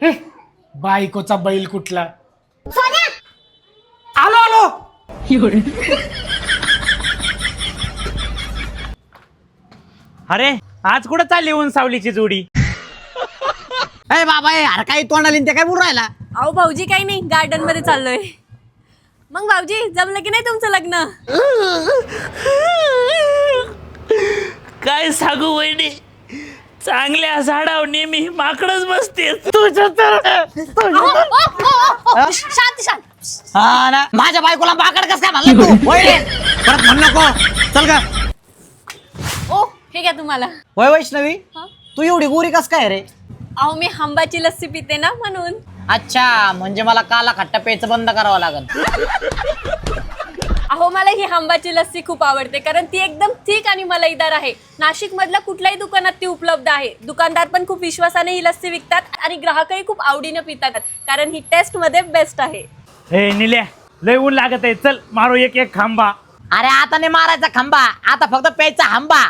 हे बायकोचा बैल कुठला. सोन्या आलो आलो. अरे आज कुठं चालली ऊन सावलीची जोडी. अरे बाबा अरे काही तोंडाली ते काय बोल राहिला. अहो भाऊजी काही नाही, गार्डन मध्ये चाललोय. मग भाऊजी जमलं की नाही तुमचं लग्न? काय सांगू वहिनी, चांगल्या झाडावर नेहमी माकडच बसते. तुझ्या तर शांत शांत. हा ना माझ्या बायकोला बाकड कस काय म्हणलं तू. होय रे परत म्हण नको. चल का. ओ हे घ्या तुम्हाला. होय वैष्णवी हा? तू एवढी गोरी कस काय रे. अहो मी आंबाची लस्सी पिते ना म्हणून. अच्छा म्हणजे मला काला खट्टा प्यायचं बंद करावं लागेल. अहो मला ही आंबाची लस्सी खूप आवडते, कारण ती एकदम थिक आणि मलईदार आहे. नाशिक मधल्या कुठल्याही दुकानात ती उपलब्ध आहे. दुकानदार पण खूप विश्वासाने ही लस्सी विकतात आणि ग्राहकही खूप आवडीने पितात, कारण ही टेस्ट मध्ये बेस्ट आहे. हे निल्या, लय ऊन लागत आहे. चल मारू एक एक खांबा. अरे आता नाही मारायचा खांबा, आता फक्त प्यायचा हंबा.